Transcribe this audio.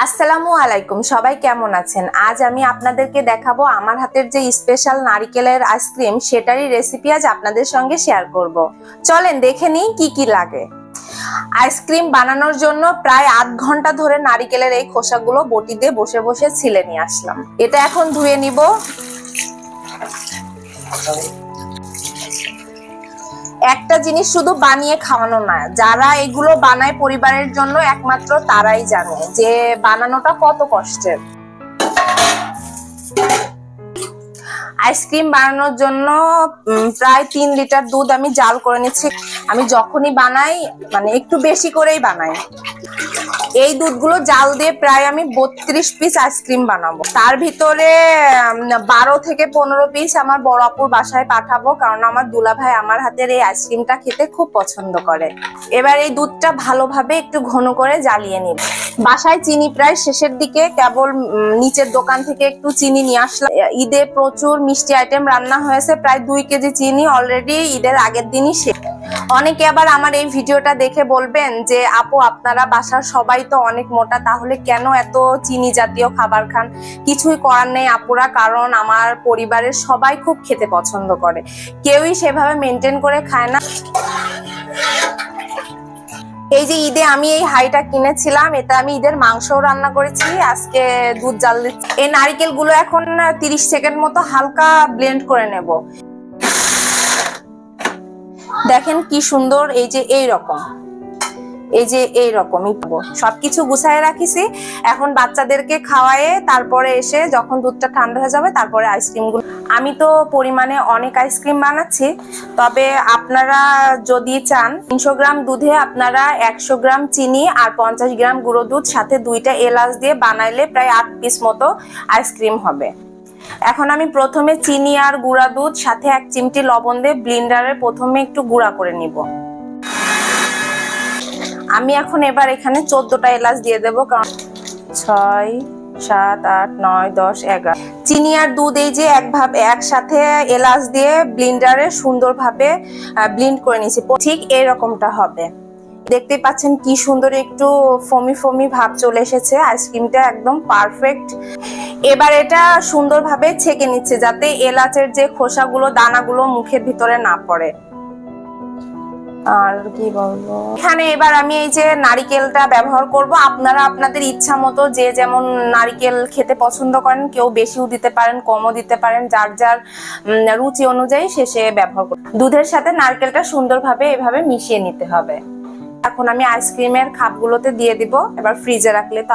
আসসালামু আলাইকুম, সবাই কেমন আছেন? আজ আমি আপনাদেরকে দেখাবো আমার হাতের যে স্পেশাল নারিকেলের আইসক্রিম, সেটারই রেসিপি আজ আপনাদের সঙ্গে শেয়ার করব। চলেন দেখে নিই কি কি লাগে। আইসক্রিম বানানোর জন্য প্রায় আধ ঘন্টা ধরে নারিকেলের এই খোসাগুলো বটি দিয়ে বসে বসে ছিলে নিয়ে আসলাম। এটা এখন ধুয়ে নিব। একটা জিনিস শুধু বানিয়ে খাওয়ানো না, যারা এগুলো বানায় পরিবারের জন্য একমাত্র তারাই জানে যে বানানোটা কত কষ্টের। আইসক্রিম বানানোর জন্য প্রায় 3 লিটার দুধ আমি জাল করে নিচ্ছি। আমি যখনই বানাই মানে একটু বেশি করেই বানাই। এই দুধগুলো জাল দিয়ে প্রায় আমি 32 পিস আইসক্রিম বানাবো। তার ভিতরে 12 থেকে 15 পিস আমার বড় আপুর বাসায় পাঠাবো, কারণ আমার দুলাভাই আমার হাতের এই আইসক্রিমটা খেতে খুব পছন্দ করে। এবার এই দুধটা ভালোভাবে একটু ঘন করে জ্বালিয়ে নিব। বাসায় চিনি প্রায় শেষের দিকে, কেবল নিচের দোকান থেকে একটু চিনি নিয়ে আসলাম। ঈদে প্রচুর মিষ্টি আইটেম রান্না হয়েছে, প্রায় 2 কেজি চিনি অলরেডি ঈদের আগের দিনই শেষ। অনেকে আবার আমার এই ভিডিওটা দেখে বলবেন যে আপু আপনারা বাসার সবাই তো অনেক মোটা, তাহলে কেন এত চিনি জাতীয় খাবার খান? কিছুই করার নেই আপুরা, কারণ আমার পরিবারের সবাই খুব খেতে পছন্দ করে, কেউই সেভাবে মেনটেন করে খায় না। এই যে ঈদে আমি এই হাঁড়িটা কিনেছিলাম, এটা আমি ঈদের মাংসও রান্না করেছি, আজকে দুধ জাল দিচ্ছি। এই নারকেল গুলো এখন 30 সেকেন্ড মতো হালকা ব্লেন্ড করে নেব। দেখেন কি সুন্দর, এই যে এইরকমই সবকিছু গুছায় রাখিছি। এখন বাচ্চাদেরকে খাওয়ায়ে তারপরে এসে যখন দুধটা ঠান্ডা হয়ে যাবে তারপরে আইসক্রিম গুলো। আমি তো পরিমাণে অনেক আইসক্রিম বানাচ্ছি, তবে আপনারা যদি চান 300 গ্রাম দুধে আপনারা 100 গ্রাম চিনি আর 50 গ্রাম গুঁড়ো দুধ সাথে 2টা এলাচ দিয়ে বানাইলে প্রায় 8 পিস মতো আইসক্রিম হবে। এখন আমি প্রথমে চিনি আর গুঁড়া দুধ সাথে 1 চিমটি লবণ দিয়ে ব্লেন্ডারে প্রথমে একটু গুঁড়া করে নিব। আমি এখন এবার এখানে 14টা এলাচ দিয়ে দেব, কারণ 6, 7, 8, 9, 10, 11 চিনি আর দুধ এই যে একসাথে এলাচ দিয়ে ব্লেন্ডারে সুন্দরভাবে ব্লেন্ড করে নিয়েছি। ঠিক এরকমটা হবে। দেখতে পাচ্ছেন কি সুন্দর একটু ফমি ফমি ভাব চলে এসেছে, আইসক্রিমটা একদম পারফেক্ট। এবার এটা সুন্দরভাবে ছেঁকে নিচ্ছে যাতে এলাচের যে খোসাগুলো দানাগুলো মুখের ভিতরে না পড়ে। আর কি বলবো, এখানে এবার আমি এই যে নারিকেলটা ব্যবহার করব। আপনারা আপনাদের ইচ্ছা মতো যে যেমন নারিকেল খেতে পছন্দ করেন, কেউ বেশিও দিতে পারেন, কমও দিতে পারেন, যার যার রুচি অনুযায়ী সে ব্যবহার করবে। দুধের সাথে নারকেলটা সুন্দরভাবে এভাবে মিশিয়ে নিতে হবে। এখন আমি আইসক্রিমের খাপগুলোতে দিয়ে দিব, এবার ফ্রিজে রাখলে